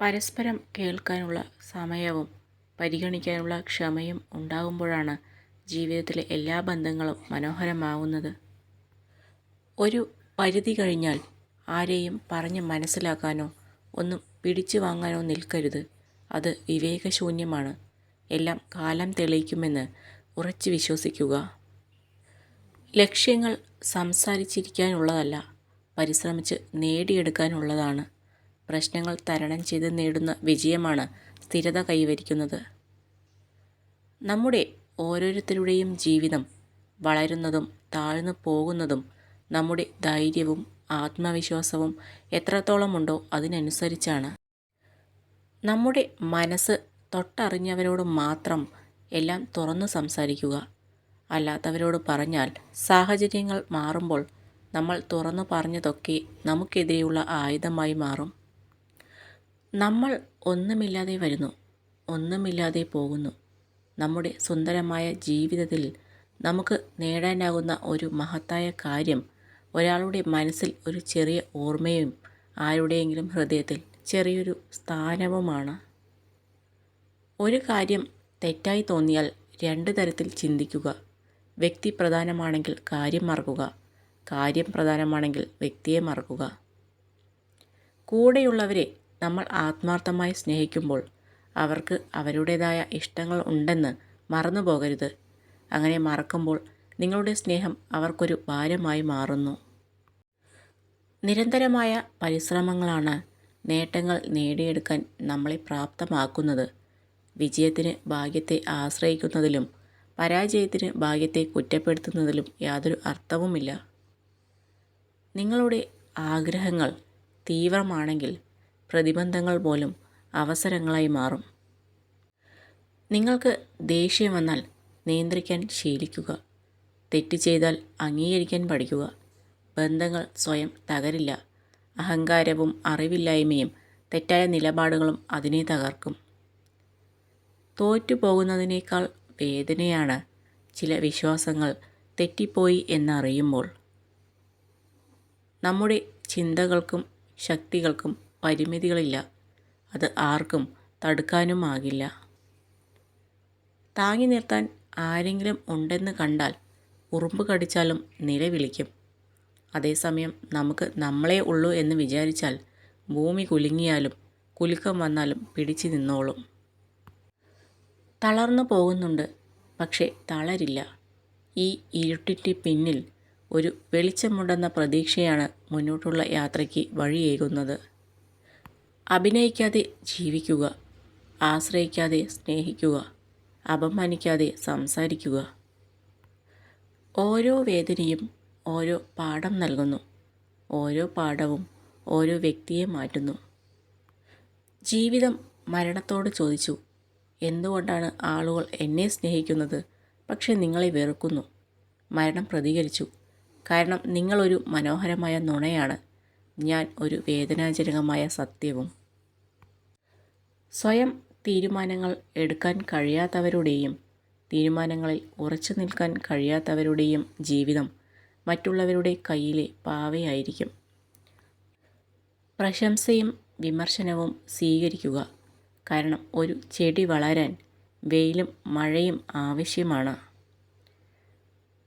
പരസ്പരം കേൾക്കാനുള്ള സമയവും പരിഗണിക്കാനുള്ള ക്ഷമയും ഉണ്ടാകുമ്പോഴാണ് ജീവിതത്തിലെ എല്ലാ ബന്ധങ്ങളും മനോഹരമാവുന്നത്. ഒരു പരിധി കഴിഞ്ഞാൽ ആരെയും പറഞ്ഞ് മനസ്സിലാക്കാനോ ഒന്നും പിടിച്ചു വാങ്ങാനോ നിൽക്കരുത്. അത് വിവേകശൂന്യമാണ്. എല്ലാം കാലം തെളിയിക്കുമെന്ന് ഉറച്ചു വിശ്വസിക്കുക. ലക്ഷ്യങ്ങൾ സംസാരിച്ചിരിക്കാനുള്ളതല്ല, പരിശ്രമിച്ച് നേടിയെടുക്കാനുള്ളതാണ്. പ്രശ്നങ്ങൾ തരണം ചെയ്ത് നേടുന്ന വിജയമാണ് സ്ഥിരത കൈവരിക്കുന്നത്. നമ്മുടെ ഓരോരുത്തരുടെയും ജീവിതം വളരുന്നതും താഴ്ന്നു പോകുന്നതും നമ്മുടെ ധൈര്യവും ആത്മവിശ്വാസവും എത്രത്തോളമുണ്ടോ അതിനനുസരിച്ചാണ്. നമ്മുടെ മനസ്സ് തൊട്ടറിഞ്ഞവരോട് മാത്രം എല്ലാം തുറന്നു സംസാരിക്കുക. അല്ലാത്തവരോട് പറഞ്ഞാൽ സാഹചര്യങ്ങൾ മാറുമ്പോൾ നമ്മൾ തുറന്നു പറഞ്ഞതൊക്കെ നമുക്കെതിരെയുള്ള ആയുധമായി മാറും. നമ്മൾ ഒന്നുമില്ലാതെ വരുന്നു, ഒന്നുമില്ലാതെ പോകുന്നു. നമ്മുടെ സുന്ദരമായ ജീവിതത്തിൽ നമുക്ക് നേടാനാകുന്ന ഒരു മഹത്തായ കാര്യം ഒരാളുടെ മനസ്സിൽ ഒരു ചെറിയ ഓർമ്മയും ആരുടെയെങ്കിലും ഹൃദയത്തിൽ ചെറിയൊരു സ്ഥാനവുമാണ്. ഒരു കാര്യം തെറ്റായി തോന്നിയാൽ രണ്ട് തരത്തിൽ ചിന്തിക്കുക. വ്യക്തി പ്രധാനമാണെങ്കിൽ കാര്യം മറക്കുക, കാര്യം പ്രധാനമാണെങ്കിൽ വ്യക്തിയെ മറക്കുക. കൂടെയുള്ളവരെ നമ്മൾ ആത്മാർത്ഥമായി സ്നേഹിക്കുമ്പോൾ അവർക്ക് അവരുടേതായ ഇഷ്ടങ്ങൾ ഉണ്ടെന്ന് മറന്നു പോകരുത്. അങ്ങനെ മറക്കുമ്പോൾ നിങ്ങളുടെ സ്നേഹം അവർക്കൊരു ഭാരമായി മാറുന്നു. നിരന്തരമായ പരിശ്രമങ്ങളാണ് നേട്ടങ്ങൾ നേടിയെടുക്കാൻ നമ്മളെ പ്രാപ്തമാക്കുന്നത്. വിജയത്തിന് ഭാഗ്യത്തെ ആശ്രയിക്കുന്നതിലും പരാജയത്തിന് ഭാഗ്യത്തെ കുറ്റപ്പെടുത്തുന്നതിലും യാതൊരു അർത്ഥവുമില്ല. നിങ്ങളുടെ ആഗ്രഹങ്ങൾ തീവ്രമാണെങ്കിൽ പ്രതിബന്ധങ്ങൾ പോലും അവസരങ്ങളായി മാറും. നിങ്ങൾക്ക് ദേഷ്യം വന്നാൽ നിയന്ത്രിക്കാൻ ശീലിക്കുക. തെറ്റ് ചെയ്താൽ അംഗീകരിക്കാൻ പഠിക്കുക. ബന്ധങ്ങൾ സ്വയം തകരില്ല. അഹങ്കാരവും അറിവില്ലായ്മയും തെറ്റായ നിലപാടുകളും അതിനെ തകർക്കും. തോറ്റുപോകുന്നതിനേക്കാൾ വേദനയാണ് ചില വിശ്വാസങ്ങൾ തെറ്റിപ്പോയി എന്നറിയുമ്പോൾ. നമ്മുടെ ചിന്തകൾക്കും ശക്തികൾക്കും പരിമിതികളില്ല. അത് ആർക്കും തടുക്കാനുമാകില്ല. താങ്ങി നിർത്താൻ ആരെങ്കിലും ഉണ്ടെന്ന് കണ്ടാൽ ഉറുമ്പ് കടിച്ചാലും നിലവിളിക്കും. അതേസമയം നമുക്ക് നമ്മളെ ഉള്ളൂ എന്ന് വിചാരിച്ചാൽ ഭൂമി കുലുങ്ങിയാലും കുലുക്കം വന്നാലും പിടിച്ചു നിന്നോളും. തളർന്നു പോകുന്നുണ്ട്, പക്ഷേ തളരില്ല. ഈ ഇരുട്ടിൻ്റെ പിന്നിൽ ഒരു വെളിച്ചമുണ്ടെന്ന പ്രതീക്ഷയാണ് മുന്നോട്ടുള്ള യാത്രയ്ക്ക് വഴിയേകുന്നത്. അഭിനയിക്കാതെ ജീവിക്കുക, ആശ്രയിക്കാതെ സ്നേഹിക്കുക, അപമാനിക്കാതെ സംസാരിക്കുക. ഓരോ വേദനയും ഓരോ പാഠം നൽകുന്നു. ഓരോ പാഠവും ഓരോ വ്യക്തിയെ മാറ്റുന്നു. ജീവിതം മരണത്തോട് ചോദിച്ചു, എന്തുകൊണ്ടാണ് ആളുകൾ എന്നെ സ്നേഹിക്കുന്നത്, പക്ഷെ നിങ്ങളെ വെറുക്കുന്നു? മരണം പ്രതികരിച്ചു, കാരണം നിങ്ങളൊരു മനോഹരമായ നുണയാണ്, ഞാൻ ഒരു വേദനാജനകമായ സത്യവും. സ്വയം തീരുമാനങ്ങൾ എടുക്കാൻ കഴിയാത്തവരുടെയും തീരുമാനങ്ങളിൽ ഉറച്ചു നിൽക്കാൻ കഴിയാത്തവരുടെയും ജീവിതം മറ്റുള്ളവരുടെ കയ്യിലെ പാവയായിരിക്കും. പ്രശംസയും വിമർശനവും സ്വീകരിക്കുക. കാരണം ഒരു ചെടി വളരാൻ വെയിലും മഴയും ആവശ്യമാണ്.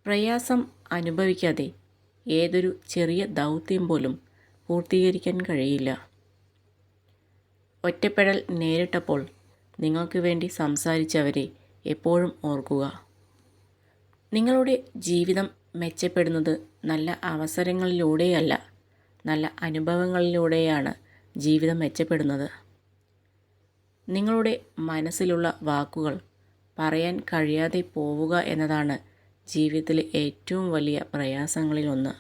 പ്രയാസം അനുഭവിക്കാതെ ഏതൊരു ചെറിയ ദൗത്യം പോലും പൂർത്തീകരിക്കാൻ കഴിയില്ല. ഒറ്റപ്പെടൽ നേരിട്ടപ്പോൾ നിങ്ങൾക്ക് വേണ്ടി സംസാരിച്ചവരെ എപ്പോഴും ഓർക്കുക. നിങ്ങളുടെ ജീവിതം മെച്ചപ്പെടുന്നത് നല്ല അവസരങ്ങളിലൂടെയല്ല, നല്ല അനുഭവങ്ങളിലൂടെയാണ് ജീവിതം മെച്ചപ്പെടുന്നത്. നിങ്ങളുടെ മനസ്സിലുള്ള വാക്കുകൾ പറയാൻ കഴിയാതെ പോവുക എന്നതാണ് ജീവിതത്തിലെ ഏറ്റവും വലിയ പ്രയാസങ്ങളിലൊന്ന്.